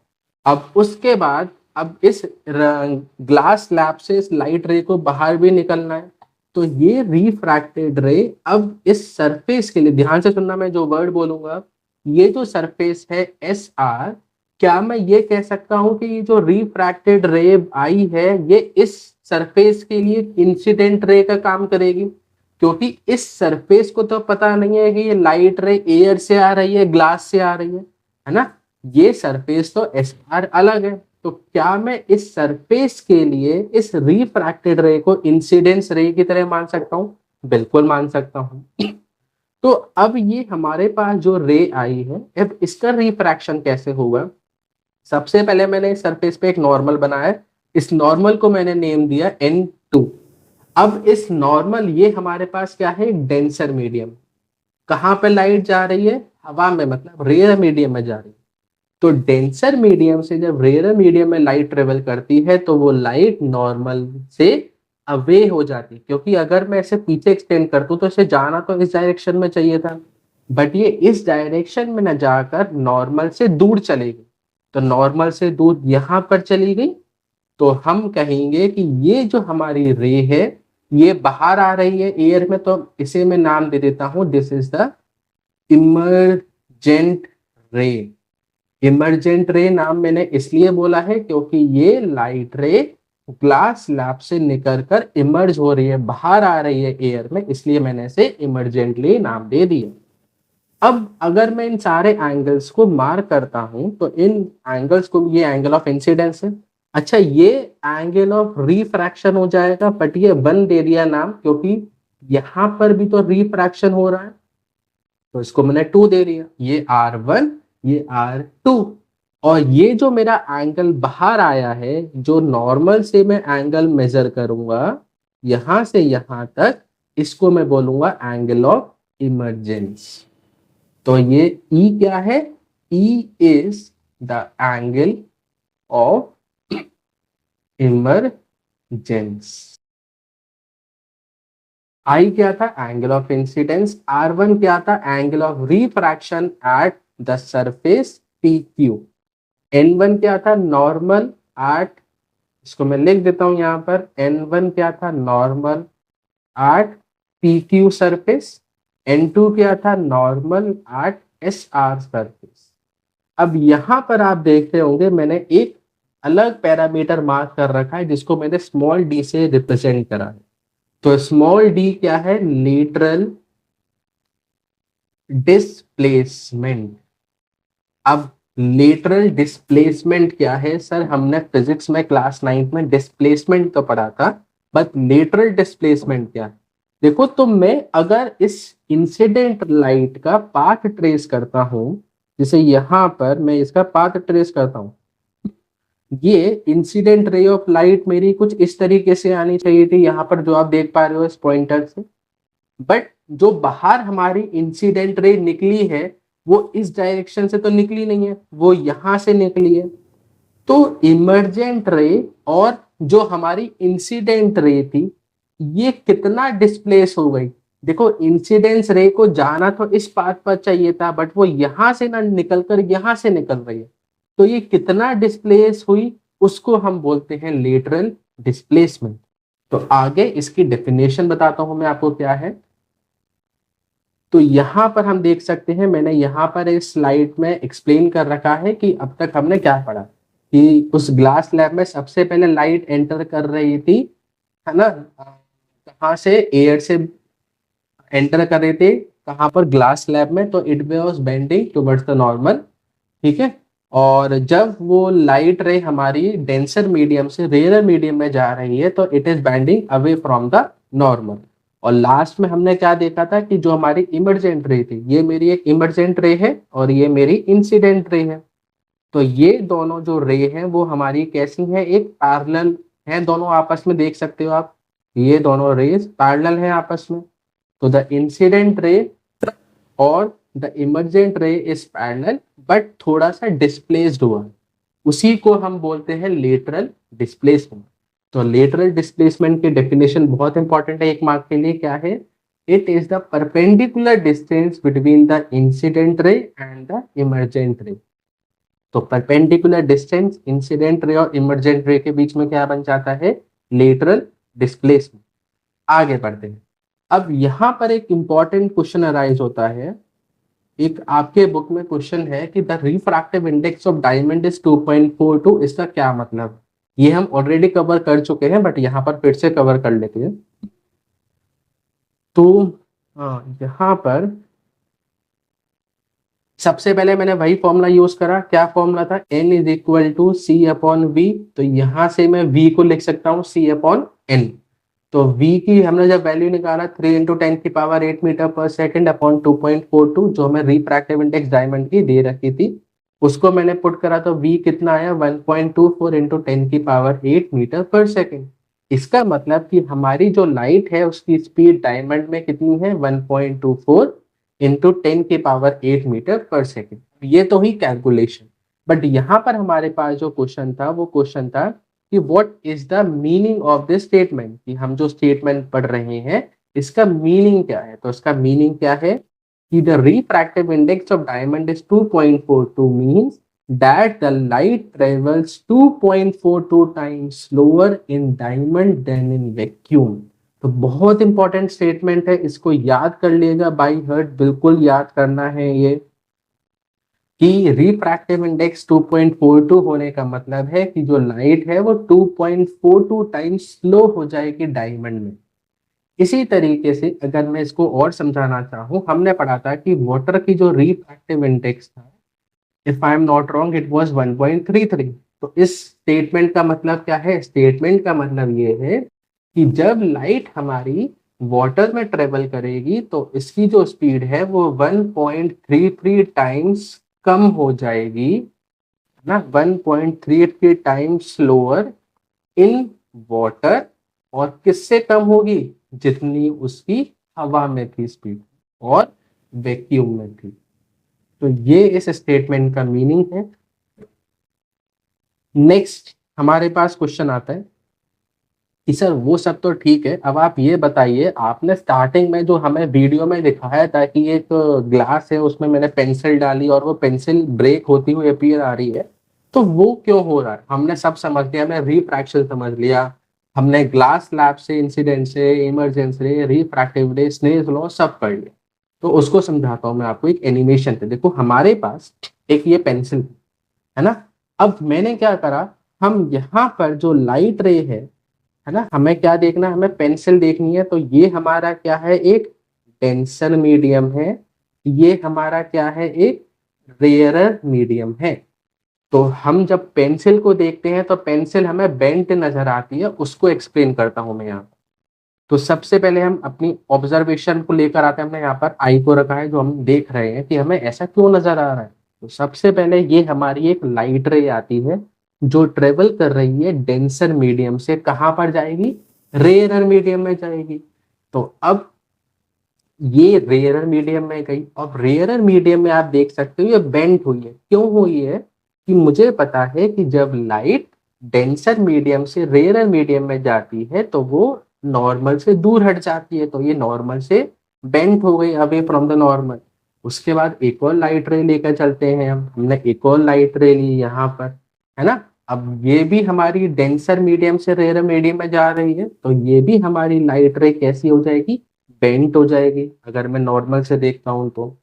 अब उसके बाद अब इस ग्लास स्लैब से इस लाइट रे को बाहर भी निकलना है, तो ये रिफ्रैक्टेड रे अब इस सरफेस के लिए, ध्यान से सुनना मैं जो वर्ड बोलूंगा, ये जो सरफेस है एस आर, क्या मैं ये कह सकता हूं कि ये जो रिफ्रैक्टेड रे आई है ये इस सरफेस के लिए इंसिडेंट रे का काम करेगी, क्योंकि इस सरफेस को तो पता नहीं है कि ये लाइट रे एयर से आ रही है ग्लास से आ रही है ना। ये सरफेस तो एस आर अलग है, तो क्या मैं इस सरफेस के लिए इस रिफ्रैक्टेड रे को इंसिडेंस रे की तरह मान सकता हूं, बिल्कुल मान सकता हूं। तो अब ये हमारे पास जो रे आई है, अब इसका रिफ्रैक्शन कैसे होगा। सबसे पहले मैंने इस सरफेस पे एक नॉर्मल बनाया, इस नॉर्मल को मैंने नेम दिया N2। अब इस नॉर्मल, ये हमारे पास क्या है, एक डेंसर मीडियम। कहां पे लाइट जा रही है, हवा में, मतलब रेयर मीडियम में जा रही है। तो डेंसर मीडियम से जब रेयर मीडियम में लाइट ट्रेवल करती है तो वो लाइट नॉर्मल से अवे हो जाती है, क्योंकि अगर मैं इसे पीछे एक्सटेंड करता हूं तो इसे जाना तो इस डायरेक्शन में चाहिए था, बट ये इस डायरेक्शन में न जाकर नॉर्मल से दूर चलेगी। तो नॉर्मल से दूर यहां पर चली गई, तो हम कहेंगे कि ये जो हमारी रे है ये बाहर आ रही है एयर में, तो इसे मैं नाम दे देता हूं, this is the emergent ray. Emergent ray नाम मैंने इसलिए बोला है क्योंकि ये लाइट रे ग्लास स्लैब से निकलकर इमर्ज हो रही है, बाहर आ रही है एयर में, इसलिए मैंने इसे इमरजेंटली नाम दे दिया। अब अगर मैं इन सारे एंगल्स को मार्क करता हूं तो इन एंगल्स को, ये एंगल ऑफ इंसिडेंस है, अच्छा ये एंगल ऑफ रिफ्रैक्शन हो जाएगा, बट ये 1 दे दिया नाम क्योंकि यहां पर भी तो रिफ्रैक्शन हो रहा है, तो इसको मैंने 2 दे दिया। ये R1, ये R2, और ये जो मेरा एंगल बाहर आया है, जो नॉर्मल से मैं एंगल मेजर करूंगा यहां से यहां तक, इसको मैं बोलूंगा एंगल ऑफ इमरजेंस। तो ये E क्या है, E is the angle of emergence. I क्या था, एंगल ऑफ इंसिडेंस। R1 क्या था, angle of refraction at the surface PQ। N1 क्या था, नॉर्मल एट, इसको मैं लिख देता हूं यहां पर, N1 क्या था, normal at PQ surface. N2 क्या था, नॉर्मल एट SR सरफेस। अब यहां पर आप देख रहे होंगे मैंने एक अलग पैरामीटर मार्क कर रखा है जिसको मैंने स्मॉल d से रिप्रेजेंट करा है। तो स्मॉल d क्या है, लेटरल डिस्प्लेसमेंट। अब लेटरल डिस्प्लेसमेंट क्या है, सर हमने फिजिक्स में क्लास 9 में डिस्प्लेसमेंट तो पढ़ा था, बट लेटरल डिस्प्लेसमेंट क्या है। देखो तो मैं अगर इस इंसिडेंट लाइट का पाथ ट्रेस करता हूं जैसे यहाँ पर मैं इसका पाथ ट्रेस करता हूँ, ये इंसिडेंट रे ऑफ लाइट मेरी कुछ इस तरीके से आनी चाहिए थी, यहाँ पर जो आप देख पा रहे हो इस पॉइंटर से। बट जो बाहर हमारी इंसिडेंट रे निकली है वो इस डायरेक्शन से तो निकली नहीं है, वो यहां से निकली है। तो इमर्जेंट रे और जो हमारी इंसिडेंट रे थी, ये कितना डिस्प्लेस हो गई। देखो इंसिडेंस रे को जाना तो इस पाथ पर चाहिए था, बट वो यहां से ना निकलकर यहां से निकल रही है। तो ये कितना डिस्प्लेस हुई, उसको हम बोलते हैं लेटरल डिस्प्लेसमेंट। तो आगे इसकी डेफिनेशन बताता हूं मैं आपको क्या है। तो यहां पर हम देख सकते हैं, मैंने यहां पर इस स्लाइड में एक्सप्लेन कर रखा है कि अब तक हमने क्या पढ़ा, कि उस ग्लास लैब में सबसे पहले लाइट एंटर कर रही थी, है ना, कहाँ से, एयर से एंटर कर रहे थे, कहाँ पर, ग्लास लैब में। तो it was bending towards the normal, ठीक है। और जब वो लाइट रे हमारी डेंसर मीडियम से रेयर मीडियम में जा रही है तो it is bending away from the normal. और लास्ट में हमने क्या देखा था कि जो हमारी इमर्जेंट रे थी, ये मेरी एक इमर्जेंट रे है और ये मेरी इंसिडेंट रे है। तो ये दोनों जो रे हैं वो हमारी कैसी हैं, एक पैरेलल है, दोनों आपस में देख सकते हो आप, ये दोनों रेज पैरेलल हैं आपस में। तो द इंसिडेंट रे और द इमर्जेंट रे इज पैरेलल बट थोड़ा सा डिस्प्लेस्ड हुआ, उसी को हम बोलते हैं लेटरल डिस्प्लेसमेंट। तो लेटरल डिस्प्लेसमेंट की डेफिनेशन बहुत इंपॉर्टेंट है एक मार्क के लिए, क्या है, it is the perpendicular distance between the incident रे एंड द इमर्जेंट रे। तो परपेंडिकुलर डिस्टेंस इंसिडेंट रे और इमर्जेंट रे के बीच में क्या बन जाता है, लेटरल डिस्प्लेसमेंट। आगे बढ़ते हैं। अब यहां पर एक इंपॉर्टेंट क्वेश्चन अराइज होता है, एक आपके बुक में क्वेश्चन है कि the refractive index of diamond is 2.42, इसका क्या मतलब। ये हम ऑलरेडी कवर कर चुके हैं बट यहाँ पर फिर से कवर कर लेते हैं। तो हाँ, यहाँ पर सबसे पहले मैंने वही फॉर्मूला यूज करा, क्या फॉर्मूला था, n is equal to c upon v. तो यहां से मैं v को लिख सकता हूँ c अपॉन n। तो v की हमने जब वैल्यू निकाला 3 इंटू 10⁸ मीटर पर सेकेंड अपॉन 2.42, जो हमें रिफ्रैक्टिव इंडेक्स डायमंड की दे रखी थी, उसको मैंने पुट करा तो v कितना आया, 1.24 इंटू 10⁸ मीटर पर सेकेंड। इसका मतलब कि हमारी जो लाइट है उसकी स्पीड डायमंड में कितनी है, 1.24 इंटू 10⁸ मीटर पर सेकेंड। ये तो ही कैलकुलेशन। बट यहाँ पर हमारे पास जो क्वेश्चन था वो क्वेश्चन था कि what is the meaning of this statement, कि हम जो स्टेटमेंट पढ़ रहे हैं इसका मीनिंग क्या है। तो इसका मीनिंग क्या है कि the refractive index of diamond is 2.42 means that the light travels 2.42 times slower in diamond than in vacuum। तो बहुत इंपॉर्टेंट स्टेटमेंट है, इसको याद कर लिएगा बाई हार्ट, बिल्कुल याद करना है ये, कि रिफ्रैक्टिव इंडेक्स 2.42 होने का मतलब है कि जो लाइट है वो 2.42 टाइम्स स्लो हो जाएगी डायमंड में। इसी तरीके से अगर मैं इसको और समझाना चाहूँ, हमने पढ़ा था कि वाटर की जो रिफ्रैक्टिव इंडेक्स था, if I am not wrong it was 1.33। तो इस स्टेटमेंट का मतलब क्या है, स्टेटमेंट का मतलब ये है कि जब लाइट हमारी वाटर में ट्रेवल करेगी तो इसकी जो स्पीड है वो 1.33 टाइम्स कम हो जाएगी, ना, 1.33 टाइम्स स्लोअर इन वाटर। और किससे कम होगी, जितनी उसकी हवा में थी स्पीड और वैक्यूम में थी। तो ये इस स्टेटमेंट का मीनिंग है। नेक्स्ट हमारे पास क्वेश्चन आता है कि सर वो सब तो ठीक है, अब आप ये बताइए, आपने स्टार्टिंग में जो हमें वीडियो में दिखाया था कि एक ग्लास है उसमें मैंने पेंसिल डाली और वो पेंसिल ब्रेक होती हुई अपीयर आ रही है, तो वो क्यों हो रहा है। हमने सब समझ लिया, हमने रिफ्रैक्शन समझ लिया, हमने ग्लास लैब से, इंसिडेंट से, इमरजेंस से, रिफ्रैक्टिव रे, स्नेल्स लॉ सब पढ़ लिया। तो उसको समझाता हूँ मैं आपको एक एनिमेशन पे। देखो हमारे पास एक ये पेंसिल है ना, अब मैंने क्या करा, हम यहाँ पर जो लाइट रे है ना, हमें क्या देखना है, हमें पेंसिल देखनी है। तो ये हमारा क्या है, एक डेंसर मीडियम है, ये हमारा क्या है, एक रेयरर मीडियम है। तो हम जब पेंसिल को देखते हैं तो पेंसिल हमें बेंट नजर आती है, उसको एक्सप्लेन करता हूं मैं यहाँ। तो सबसे पहले हम अपनी ऑब्जर्वेशन को लेकर आते हैं, हमने यहाँ पर आई को रखा है, जो हम देख रहे हैं कि हमें ऐसा क्यों नजर आ रहा है। तो सबसे पहले ये हमारी एक लाइट रे आती है जो ट्रेवल कर रही है डेंसर मीडियम से, कहाँ पर जाएगी? रेयरर मीडियम में जाएगी। तो अब ये रेयरर मीडियम में गई, अब रेयरर मीडियम में आप देख सकते हो ये बेंट हुई है। क्यों हुई है? कि मुझे पता है कि जब लाइट डेंसर मीडियम से रेयरर मीडियम में जाती है तो वो नॉर्मल से दूर हट जाती है, तो ये नॉर्मल से बेंट हो गई अवे फ्रॉम द नॉर्मल। उसके बाद एक और लाइट रे लेकर चलते हैं हमने एक और लाइट रे ली यहाँ पर, है ना। अब ये भी हमारी डेंसर मीडियम से रेयरर मीडियम में जा रही है, तो ये भी हमारी लाइट रे कैसी हो जाएगी? बेंट हो जाएगी, अगर मैं नॉर्मल से देखता हूं तो।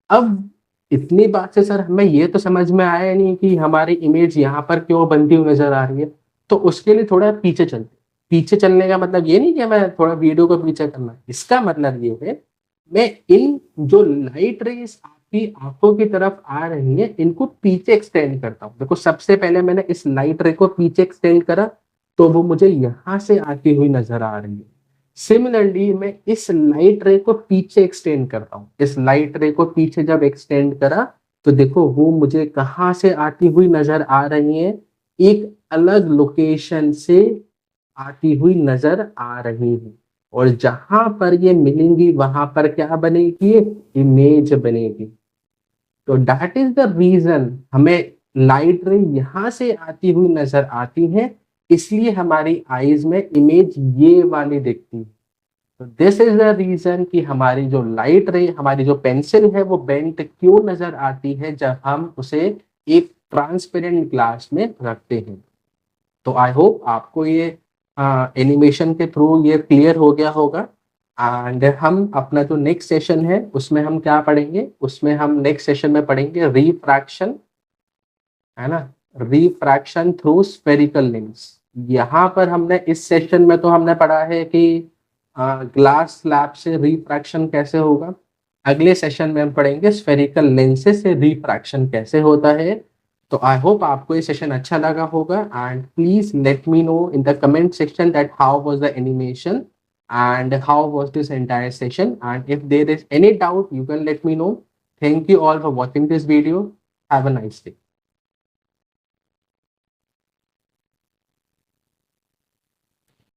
अब इतनी बात से सर हमें ये तो समझ में आया नहीं कि हमारी इमेज यहाँ पर क्यों बनती हुई नजर आ रही है। तो उसके लिए थोड़ा पीछे चलते। पीछे चलने का मतलब ये नहीं कि मैं थोड़ा वीडियो को पीछे करना है, इसका मतलब ये है मैं इन जो लाइट रेस आपकी आंखों की तरफ आ रही है इनको पीछे एक्सटेंड करता हूँ। देखो सबसे पहले मैंने इस लाइट रे को पीछे एक्सटेंड करा तो वो मुझे यहाँ से आती हुई नजर आ रही है। सिमिलरली मैं इस लाइट रे को पीछे एक्सटेंड करता हूँ। इस लाइट रे को पीछे जब एक्सटेंड करा तो देखो वो मुझे कहाँ से आती हुई नजर आ रही है? एक अलग लोकेशन से आती हुई नजर आ रही है, और जहां पर ये मिलेंगी वहां पर क्या बनेगी? इमेज बनेगी। तो दैट इज द रीजन हमें लाइट रे यहां से आती हुई नजर आती है, इसलिए हमारी आईज में इमेज ये वाली दिखती है। तो दिस इज द रीजन कि हमारी जो लाइट रे, हमारी जो पेंसिल है वो बेंट क्यों नजर आती है जब हम उसे एक ट्रांसपेरेंट ग्लास में रखते हैं। तो आई होप आपको ये एनिमेशन के थ्रू ये क्लियर हो गया होगा। एंड हम अपना जो नेक्स्ट सेशन है उसमें हम क्या पढ़ेंगे? उसमें हम नेक्स्ट सेशन में पढ़ेंगे रिफ्रैक्शन, है ना। Refraction through spherical lens. यहाँ पर हमने इस सेशन में तो हमने पढ़ा है कि ग्लास स्लैब से रिफ्रैक्शन कैसे होगा। अगले सेशन में हम पढ़ेंगे स्फेरिकल लेंसेज से रिफ्रैक्शन कैसे होता है। तो आई होप आपको ये सेशन अच्छा लगा होगा, and please let me know in the comment section that how was the animation and how was this entire session, and if there is any doubt you can let me know. Thank you all for watching this video. Have a nice day.